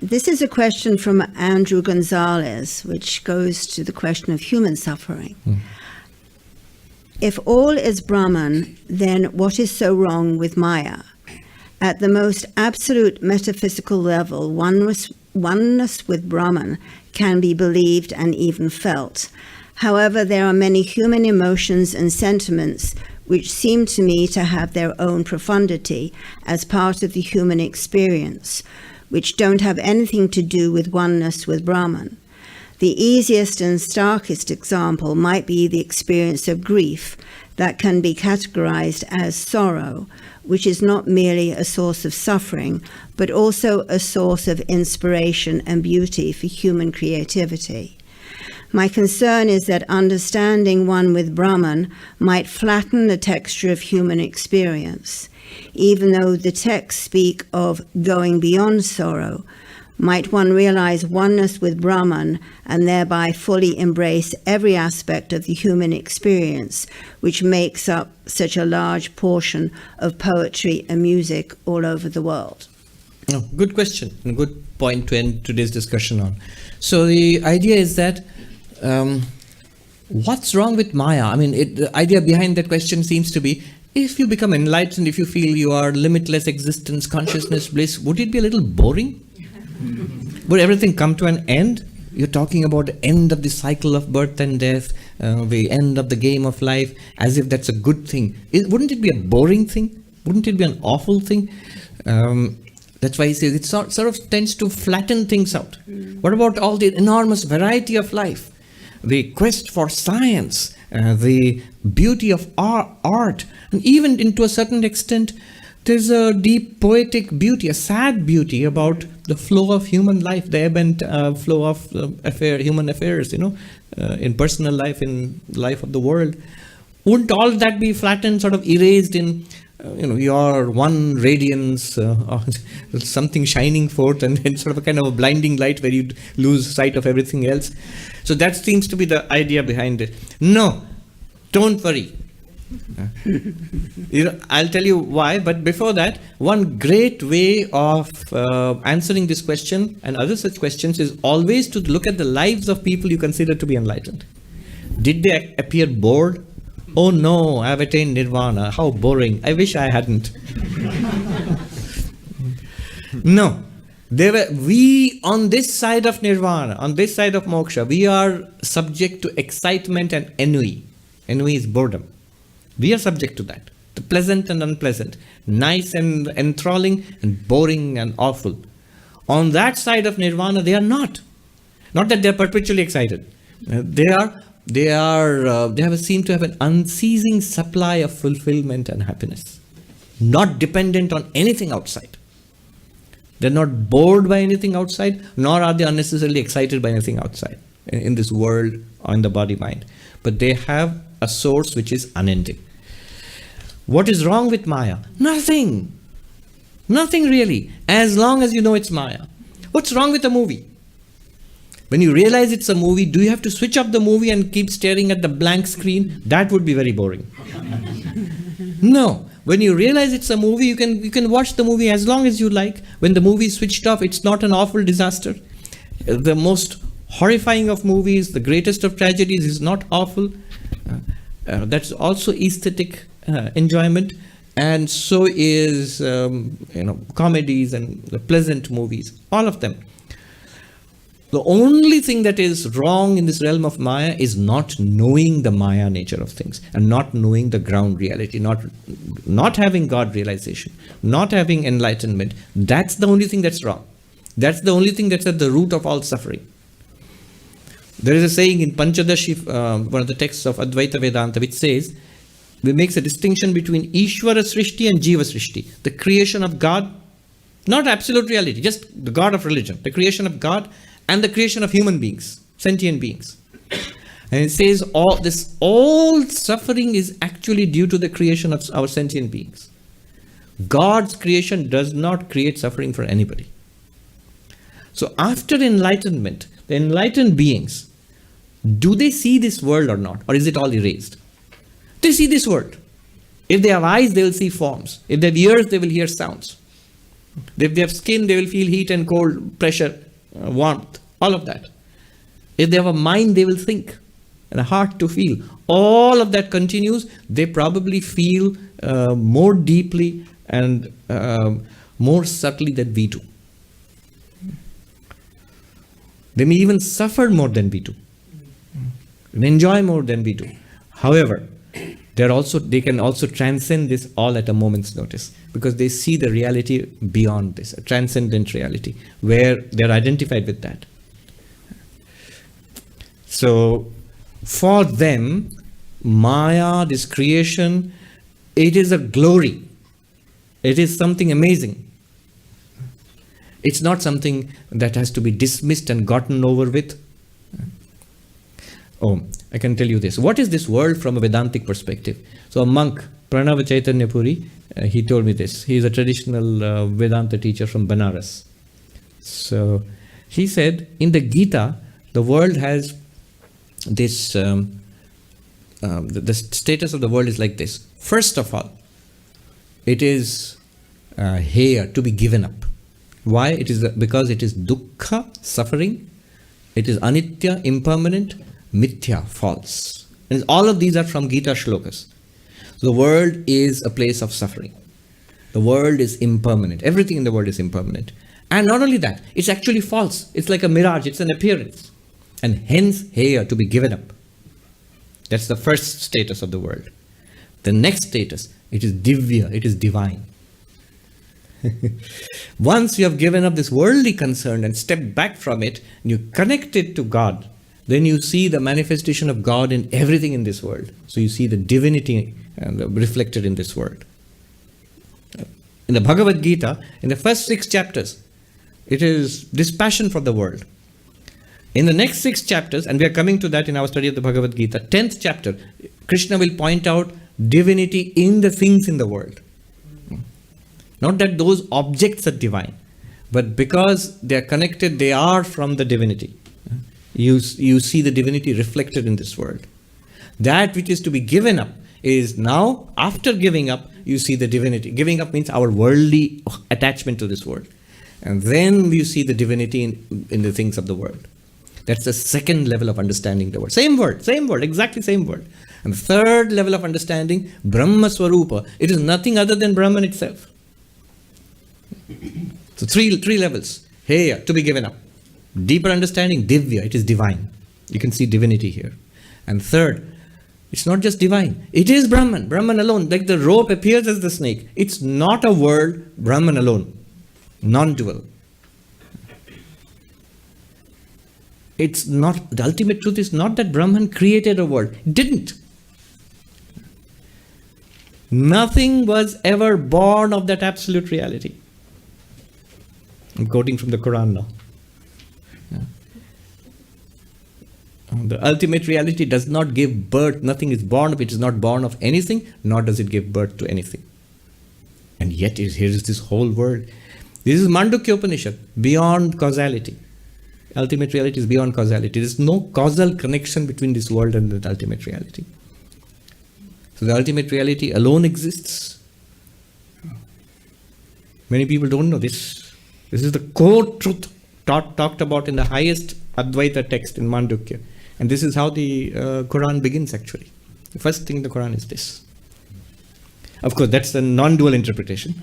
This is a question from Andrew Gonzalez, which goes to the question of human suffering. If all is Brahman, then what is so wrong with Maya? At the most absolute metaphysical level, oneness with Brahman can be believed and even felt. However, there are many human emotions and sentiments which seem to me to have their own profundity as part of the human experience, which don't have anything to do with oneness with Brahman. The easiest and starkest example might be the experience of grief that can be categorized as sorrow, which is not merely a source of suffering, but also a source of inspiration and beauty for human creativity. My concern is that understanding one with Brahman might flatten the texture of human experience. Even though the texts speak of going beyond sorrow, might one realize oneness with Brahman and thereby fully embrace every aspect of the human experience, which makes up such a large portion of poetry and music all over the world? Oh, good question and good point to end today's discussion on. So the idea is that what's wrong with Maya? I mean, the idea behind that question seems to be, if you become enlightened, if you feel you are limitless existence, consciousness, bliss, would it be a little boring? Would everything come to an end? You're talking about the end of the cycle of birth and death, the end of the game of life, as if that's a good thing. Wouldn't it be a boring thing? Wouldn't it be an awful thing? That's why he says it sort of tends to flatten things out. What about all the enormous variety of life? The quest for science, the beauty of art, and even to a certain extent, there's a deep poetic beauty, a sad beauty about the flow of human life, the ebb and flow of human affairs, in personal life, in life of the world. Wouldn't all that be flattened, sort of erased in, your one radiance, something shining forth, and then sort of a kind of a blinding light where you lose sight of everything else? So that seems to be the idea behind it. No, don't worry. I'll tell you why, but before that, one great way of answering this question and other such questions is always to look at the lives of people you consider to be enlightened. Did they appear bored? Oh no, I've attained nirvana. How boring. I wish I hadn't. No. We on this side of nirvana, on this side of moksha, we are subject to excitement and ennui. Ennui is boredom. We are subject to that. The pleasant and unpleasant, nice and enthralling, and boring and awful. On that side of nirvana, they are not. Not that they are perpetually excited. They seem to have an unceasing supply of fulfillment and happiness, not dependent on anything outside. They're not bored by anything outside, nor are they unnecessarily excited by anything outside in this world or in the body-mind. But they have a source which is unending. What is wrong with Maya? Nothing. Nothing really, as long as you know it's Maya. What's wrong with a movie? When you realize it's a movie, do you have to switch off the movie and keep staring at the blank screen? That would be very boring. No. When you realize it's a movie, you can watch the movie as long as you like. When the movie is switched off, it's not an awful disaster. The most horrifying of movies, the greatest of tragedies is not awful. That's also aesthetic enjoyment, and so is comedies and the pleasant movies, all of them. The only thing that is wrong in this realm of Maya is not knowing the Maya nature of things and not knowing the ground reality, not having God realization, not having enlightenment. That's the only thing that's wrong. That's the only thing that's at the root of all suffering. There is a saying in Panchadashi, one of the texts of Advaita Vedanta, which says, it makes a distinction between Ishvara Srishti and Jiva Srishti, the creation of God, not absolute reality, just the God of religion, the creation of God and the creation of human beings, sentient beings. And it says all suffering is actually due to the creation of our sentient beings. God's creation does not create suffering for anybody. So after enlightenment, the enlightened beings, do they see this world or not? Or is it all erased? They see this world. If they have eyes, they will see forms. If they have ears, they will hear sounds. If they have skin, they will feel heat and cold, pressure, warmth, all of that. If they have a mind, they will think, and a heart to feel. All of that continues. They probably feel more deeply and more subtly than we do. They may even suffer more than we do, and enjoy more than we do. However, they can also transcend this all at a moment's notice, because they see the reality beyond this, a transcendent reality, where they're identified with that. So, for them, Maya, this creation, it is a glory. It is something amazing. It's not something that has to be dismissed and gotten over with. Oh, I can tell you this. What is this world from a Vedantic perspective? So a monk, Pranava Chaitanya Puri, he told me this. He is a traditional Vedanta teacher from Banaras. So he said, in the Gita, the world has this, the status of the world is like this. First of all, it is heya, to be given up. Why? It is because it is dukkha, suffering. It is anitya, impermanent. Mithya, false. And all of these are from Gita shlokas. The world is a place of suffering. The world is impermanent. Everything in the world is impermanent. And not only that, it's actually false. It's like a mirage. It's an appearance. And hence, heya, to be given up. That's the first status of the world. The next status, it is divya, it is divine. Once you have given up this worldly concern and stepped back from it, and you connect it to God, then you see the manifestation of God in everything in this world. So you see the divinity reflected in this world. In the Bhagavad Gita, in the first 6 chapters, it is dispassion for the world. In the next 6 chapters, and we are coming to that in our study of the Bhagavad Gita, 10th chapter, Krishna will point out divinity in the things in the world. Not that those objects are divine, but because they are connected, they are from the divinity. You see the divinity reflected in this world. That which is to be given up is now, after giving up, you see the divinity. Giving up means our worldly attachment to this world. And then you see the divinity in the things of the world. That's the second level of understanding the world. Same word, exactly same word. And the third level of understanding, Brahma Swarupa, it is nothing other than Brahman itself. So three levels. Heya, to be given up. Deeper understanding, divya, it is divine. You can see divinity here. And third, it's not just divine. It is Brahman alone. Like the rope appears as the snake. It's not a world, Brahman alone. Non-dual. It's not, the ultimate truth is not that Brahman created a world. It didn't. Nothing was ever born of that absolute reality. I'm quoting from the Quran now. The ultimate reality does not give birth. Nothing is born of it. It is not born of anything, nor does it give birth to anything. And yet here is this whole world. This is Mandukya Upanishad, beyond causality. Ultimate reality is beyond causality. There is no causal connection between this world and the ultimate reality. So the ultimate reality alone exists. Many people don't know this. This is the core truth talked about in the highest Advaita text in Mandukya. And this is how the Quran begins actually. The first thing in the Quran is this. Of course, that's the non-dual interpretation.